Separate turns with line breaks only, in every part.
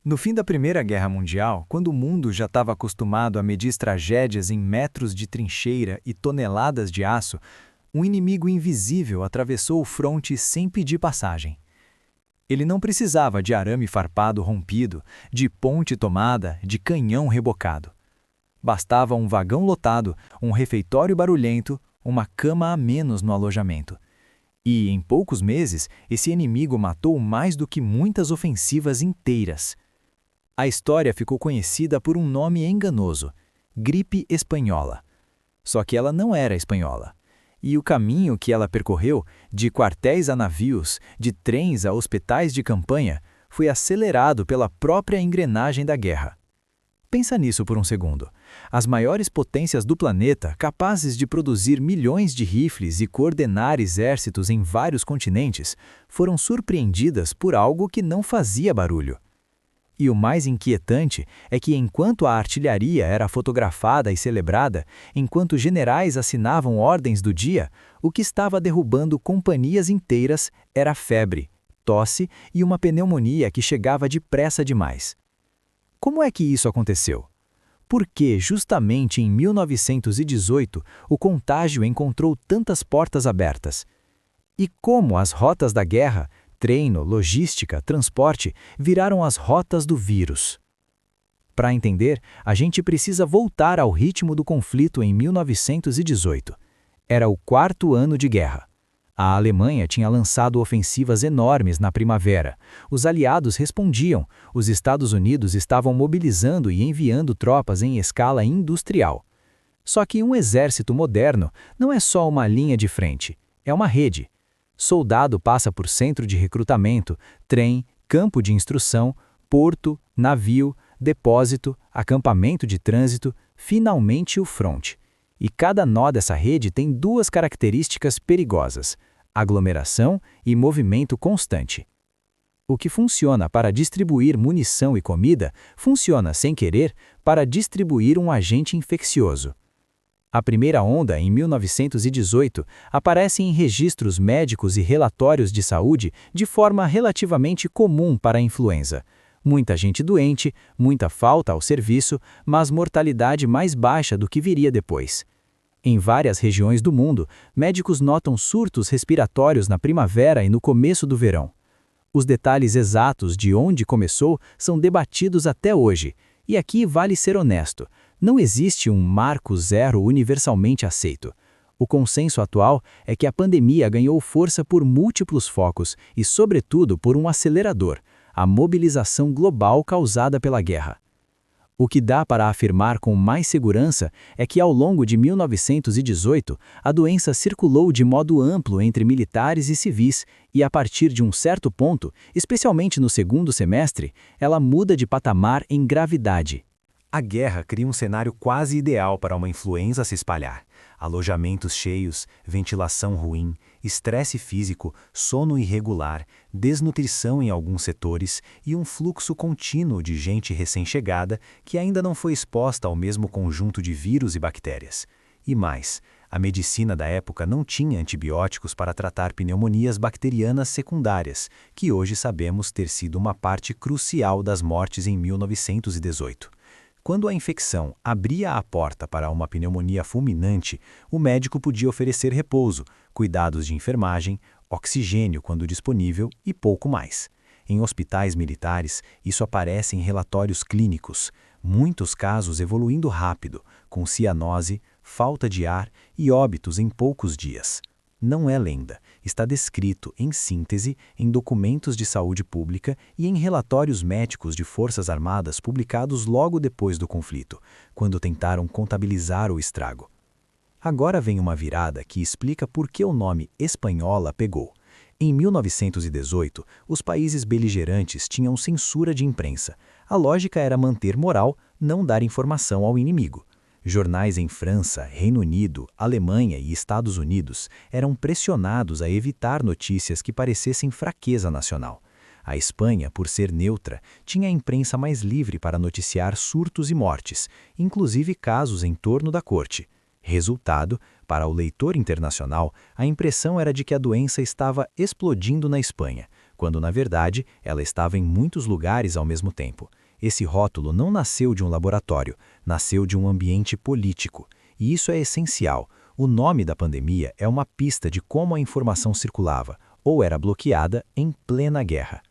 No fim da Primeira Guerra Mundial, quando o mundo já estava acostumado a medir tragédias em metros de trincheira e toneladas de aço, um inimigo invisível atravessou o fronte sem pedir passagem. Ele não precisava de arame farpado rompido, de ponte tomada, de canhão rebocado. Bastava um vagão lotado, um refeitório barulhento, uma cama a menos no alojamento. E, em poucos meses, esse inimigo matou mais do que muitas ofensivas inteiras. A história ficou conhecida por um nome enganoso: gripe espanhola. Só que ela não era espanhola. E o caminho que ela percorreu, de quartéis a navios, de trens a hospitais de campanha, foi acelerado pela própria engrenagem da guerra. Pensa nisso por um segundo. As maiores potências do planeta, capazes de produzir milhões de rifles e coordenar exércitos em vários continentes, foram surpreendidas por algo que não fazia barulho. E o mais inquietante é que, enquanto a artilharia era fotografada e celebrada, enquanto generais assinavam ordens do dia, o que estava derrubando companhias inteiras era a febre, tosse e uma pneumonia que chegava depressa demais. Como é que isso aconteceu? Por que, justamente em 1918, o contágio encontrou tantas portas abertas? E como as rotas da guerra, treino, logística, transporte, viraram as rotas do vírus? Para entender, a gente precisa voltar ao ritmo do conflito em 1918. Era o 4º ano de guerra. A Alemanha tinha lançado ofensivas enormes na primavera. Os aliados respondiam. Os Estados Unidos estavam mobilizando e enviando tropas em escala industrial. Só que um exército moderno não é só uma linha de frente, é uma rede. Soldado passa por centro de recrutamento, trem, campo de instrução, porto, navio, depósito, acampamento de trânsito, finalmente o fronte. E cada nó dessa rede tem duas características perigosas: aglomeração e movimento constante. O que funciona para distribuir munição e comida, funciona sem querer para distribuir um agente infeccioso. A primeira onda, em 1918, aparece em registros médicos e relatórios de saúde de forma relativamente comum para a influenza. Muita gente doente, muita falta ao serviço, mas mortalidade mais baixa do que viria depois. Em várias regiões do mundo, médicos notam surtos respiratórios na primavera e no começo do verão. Os detalhes exatos de onde começou são debatidos até hoje, e aqui vale ser honesto. Não existe um marco zero universalmente aceito. O consenso atual é que a pandemia ganhou força por múltiplos focos e, sobretudo, por um acelerador: a mobilização global causada pela guerra. O que dá para afirmar com mais segurança é que, ao longo de 1918, a doença circulou de modo amplo entre militares e civis e, a partir de um certo ponto, especialmente no segundo semestre, ela muda de patamar em gravidade.
A guerra cria um cenário quase ideal para uma influenza se espalhar. Alojamentos cheios, ventilação ruim, estresse físico, sono irregular, desnutrição em alguns setores e um fluxo contínuo de gente recém-chegada que ainda não foi exposta ao mesmo conjunto de vírus e bactérias. E mais, a medicina da época não tinha antibióticos para tratar pneumonias bacterianas secundárias, que hoje sabemos ter sido uma parte crucial das mortes em 1918. Quando a infecção abria a porta para uma pneumonia fulminante, o médico podia oferecer repouso, cuidados de enfermagem, oxigênio quando disponível e pouco mais. Em hospitais militares, isso aparece em relatórios clínicos, muitos casos evoluindo rápido, com cianose, falta de ar e óbitos em poucos dias. Não é lenda, está descrito, em síntese, em documentos de saúde pública e em relatórios médicos de Forças Armadas publicados logo depois do conflito, quando tentaram contabilizar o estrago. Agora vem uma virada que explica por que o nome espanhola pegou. Em 1918, os países beligerantes tinham censura de imprensa. A lógica era manter moral, não dar informação ao inimigo. Jornais em França, Reino Unido, Alemanha e Estados Unidos eram pressionados a evitar notícias que parecessem fraqueza nacional. A Espanha, por ser neutra, tinha a imprensa mais livre para noticiar surtos e mortes, inclusive casos em torno da corte. Resultado, para o leitor internacional, a impressão era de que a doença estava explodindo na Espanha, quando na verdade ela estava em muitos lugares ao mesmo tempo. Esse rótulo não nasceu de um laboratório, nasceu de um ambiente político. E isso é essencial. O nome da pandemia é uma pista de como a informação circulava, ou era bloqueada, em plena guerra.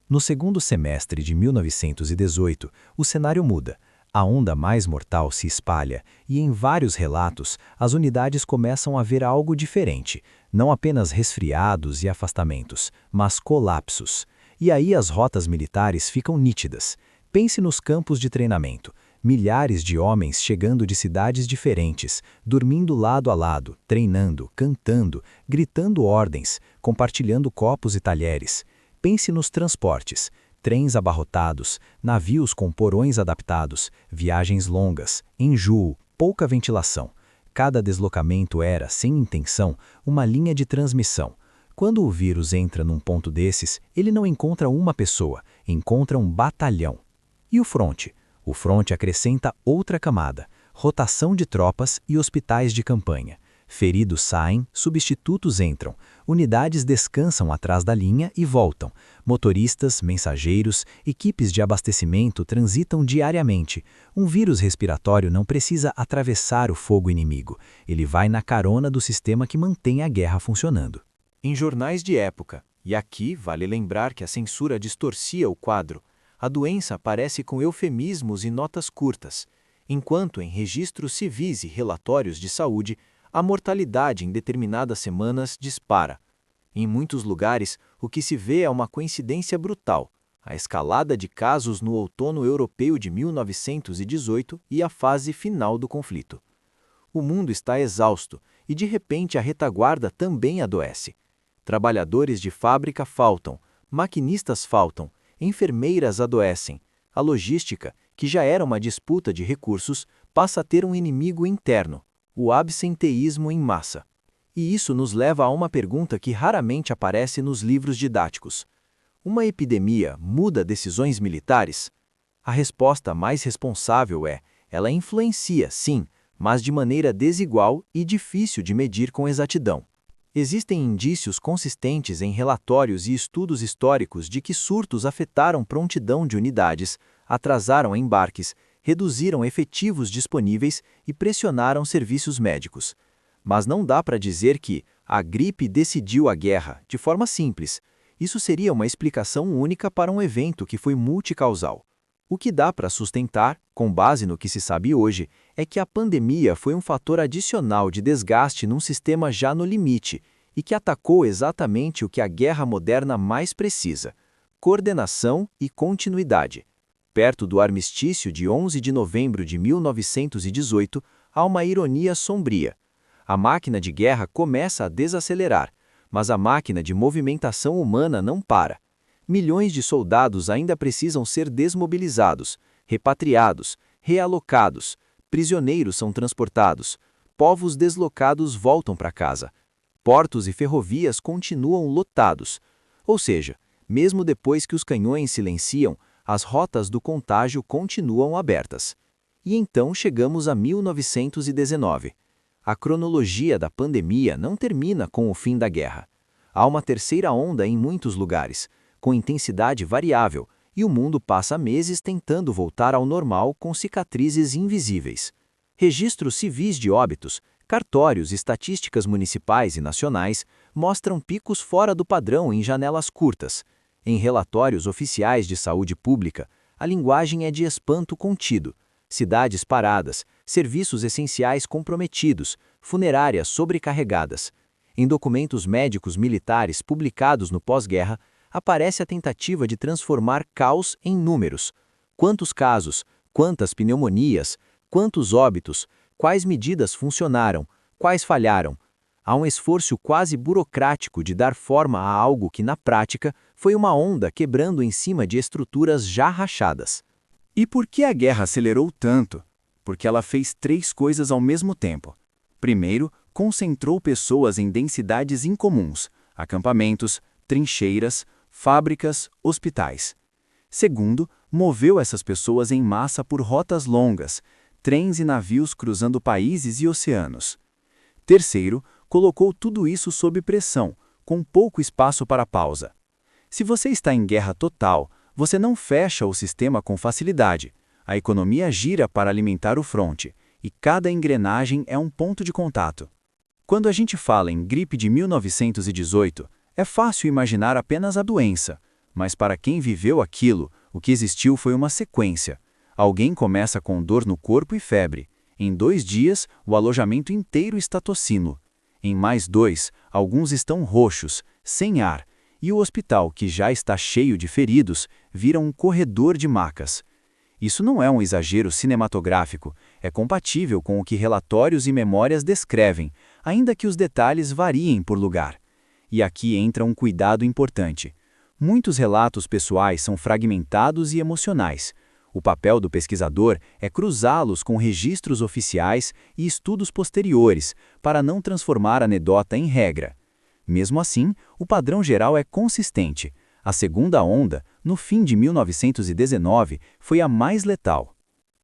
No segundo semestre de 1918, o cenário muda. A onda mais mortal se espalha e, em vários relatos, as unidades começam a ver algo diferente, não apenas resfriados e afastamentos, mas colapsos. E aí as rotas militares ficam nítidas. Pense nos campos de treinamento. Milhares de homens chegando de cidades diferentes, dormindo lado a lado, treinando, cantando, gritando ordens, compartilhando copos e talheres. Pense nos transportes. Trens abarrotados, navios com porões adaptados, viagens longas, enjoo, pouca ventilação. Cada deslocamento era, sem intenção, uma linha de transmissão. Quando o vírus entra num ponto desses, ele não encontra uma pessoa, encontra um batalhão. E o fronte? O fronte acrescenta outra camada, rotação de tropas e hospitais de campanha. Feridos saem, substitutos entram, unidades descansam atrás da linha e voltam. Motoristas, mensageiros, equipes de abastecimento transitam diariamente. Um vírus respiratório não precisa atravessar o fogo inimigo. Ele vai na carona do sistema que mantém a guerra funcionando.
Em jornais de época, e aqui vale lembrar que a censura distorcia o quadro, a doença aparece com eufemismos e notas curtas, enquanto em registros civis e relatórios de saúde, a mortalidade em determinadas semanas dispara. Em muitos lugares, o que se vê é uma coincidência brutal: a escalada de casos no outono europeu de 1918 e a fase final do conflito. O mundo está exausto e, de repente, a retaguarda também adoece. Trabalhadores de fábrica faltam, maquinistas faltam, enfermeiras adoecem. A logística, que já era uma disputa de recursos, passa a ter um inimigo interno: o absenteísmo em massa. E isso nos leva a uma pergunta que raramente aparece nos livros didáticos. Uma epidemia muda decisões militares? A resposta mais responsável é: ela influencia, sim, mas de maneira desigual e difícil de medir com exatidão. Existem indícios consistentes em relatórios e estudos históricos de que surtos afetaram prontidão de unidades, atrasaram embarques, reduziram efetivos disponíveis e pressionaram serviços médicos. Mas não dá para dizer que a gripe decidiu a guerra, de forma simples. Isso seria uma explicação única para um evento que foi multicausal. O que dá para sustentar, com base no que se sabe hoje, é que a pandemia foi um fator adicional de desgaste num sistema já no limite e que atacou exatamente o que a guerra moderna mais precisa: coordenação e continuidade. Perto do armistício de 11 de novembro de 1918, há uma ironia sombria. A máquina de guerra começa a desacelerar, mas a máquina de movimentação humana não para. Milhões de soldados ainda precisam ser desmobilizados, repatriados, realocados, prisioneiros são transportados, povos deslocados voltam para casa. Portos e ferrovias continuam lotados. Ou seja, mesmo depois que os canhões silenciam, as rotas do contágio continuam abertas. E então chegamos a 1919. A cronologia da pandemia não termina com o fim da guerra. Há uma terceira onda em muitos lugares, com intensidade variável, e o mundo passa meses tentando voltar ao normal com cicatrizes invisíveis. Registros civis de óbitos, cartórios e estatísticas municipais e nacionais mostram picos fora do padrão em janelas curtas. Em relatórios oficiais de saúde pública, a linguagem é de espanto contido: cidades paradas, serviços essenciais comprometidos, funerárias sobrecarregadas. Em documentos médicos militares publicados no pós-guerra, aparece a tentativa de transformar caos em números. Quantos casos, quantas pneumonias, quantos óbitos, quais medidas funcionaram, quais falharam? Há um esforço quase burocrático de dar forma a algo que, na prática, foi uma onda quebrando em cima de estruturas já rachadas.
E por que a guerra acelerou tanto? Porque ela fez três coisas ao mesmo tempo. Primeiro, concentrou pessoas em densidades incomuns: acampamentos, trincheiras, fábricas, hospitais. Segundo, moveu essas pessoas em massa por rotas longas, trens e navios cruzando países e oceanos. Terceiro, colocou tudo isso sob pressão, com pouco espaço para pausa. Se você está em guerra total, você não fecha o sistema com facilidade. A economia gira para alimentar o fronte, e cada engrenagem é um ponto de contato. Quando a gente fala em gripe de 1918, é fácil imaginar apenas a doença, mas para quem viveu aquilo, o que existiu foi uma sequência. Alguém começa com dor no corpo e febre. Em 2 dias, o alojamento inteiro está tossindo. Em mais 2, alguns estão roxos, sem ar, e o hospital, que já está cheio de feridos, vira um corredor de macas. Isso não é um exagero cinematográfico, é compatível com o que relatórios e memórias descrevem, ainda que os detalhes variem por lugar. E aqui entra um cuidado importante. Muitos relatos pessoais são fragmentados e emocionais. O papel do pesquisador é cruzá-los com registros oficiais e estudos posteriores, para não transformar a anedota em regra. Mesmo assim, o padrão geral é consistente. A segunda onda, no fim de 1919, foi a mais letal.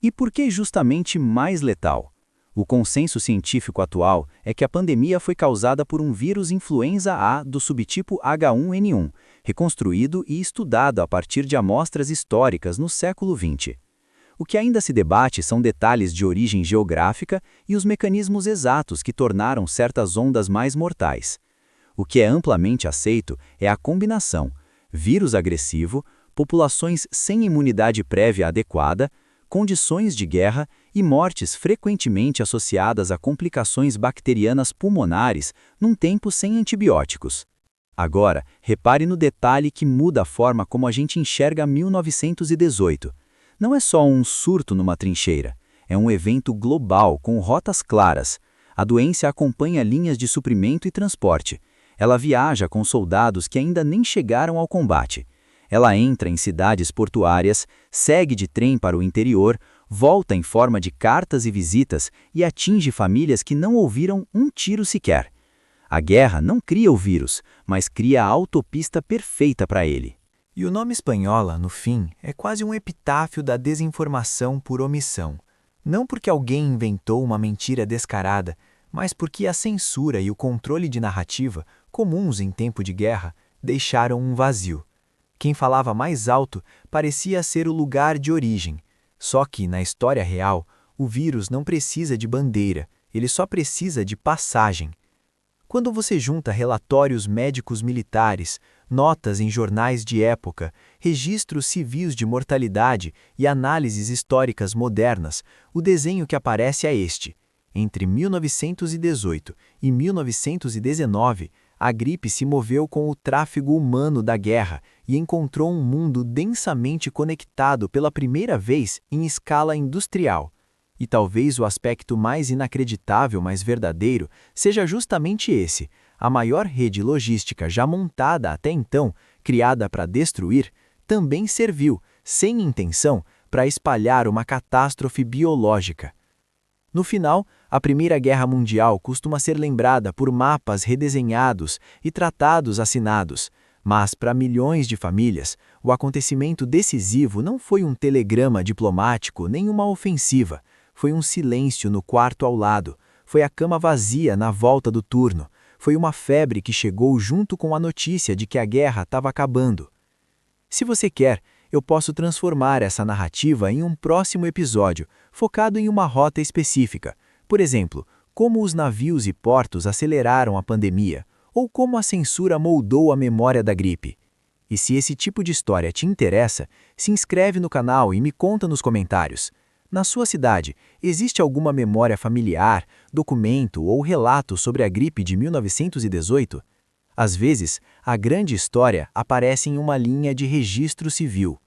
E por que justamente mais letal? O consenso científico atual é que a pandemia foi causada por um vírus influenza A do subtipo H1N1, reconstruído e estudado a partir de amostras históricas no século XX. O que ainda se debate são detalhes de origem geográfica e os mecanismos exatos que tornaram certas ondas mais mortais. O que é amplamente aceito é a combinação: vírus agressivo, populações sem imunidade prévia adequada, condições de guerra e mortes frequentemente associadas a complicações bacterianas pulmonares num tempo sem antibióticos. Agora, repare no detalhe que muda a forma como a gente enxerga 1918. Não é só um surto numa trincheira, é um evento global com rotas claras. A doença acompanha linhas de suprimento e transporte. Ela viaja com soldados que ainda nem chegaram ao combate. Ela entra em cidades portuárias, segue de trem para o interior, volta em forma de cartas e visitas e atinge famílias que não ouviram um tiro sequer. A guerra não cria o vírus, mas cria a autopista perfeita para ele.
E o nome espanhola, no fim, é quase um epitáfio da desinformação por omissão. Não porque alguém inventou uma mentira descarada, mas porque a censura e o controle de narrativa, comuns em tempo de guerra, deixaram um vazio. Quem falava mais alto parecia ser o lugar de origem. Só que, na história real, o vírus não precisa de bandeira, ele só precisa de passagem. Quando você junta relatórios médicos militares, notas em jornais de época, registros civis de mortalidade e análises históricas modernas, o desenho que aparece é este. Entre 1918 e 1919, a gripe se moveu com o tráfego humano da guerra e encontrou um mundo densamente conectado pela primeira vez em escala industrial. E talvez o aspecto mais inacreditável, mas verdadeiro, seja justamente esse: a maior rede logística já montada até então, criada para destruir, também serviu, sem intenção, para espalhar uma catástrofe biológica. No final, a Primeira Guerra Mundial costuma ser lembrada por mapas redesenhados e tratados assinados, mas para milhões de famílias, o acontecimento decisivo não foi um telegrama diplomático nem uma ofensiva, foi um silêncio no quarto ao lado, foi a cama vazia na volta do turno, foi uma febre que chegou junto com a notícia de que a guerra estava acabando. Se você quer, eu posso transformar essa narrativa em um próximo episódio, focado em uma rota específica. Por exemplo, como os navios e portos aceleraram a pandemia, ou como a censura moldou a memória da gripe. E se esse tipo de história te interessa, se inscreve no canal e me conta nos comentários. Na sua cidade, existe alguma memória familiar, documento ou relato sobre a gripe de 1918? Às vezes, a grande história aparece em uma linha de registro civil.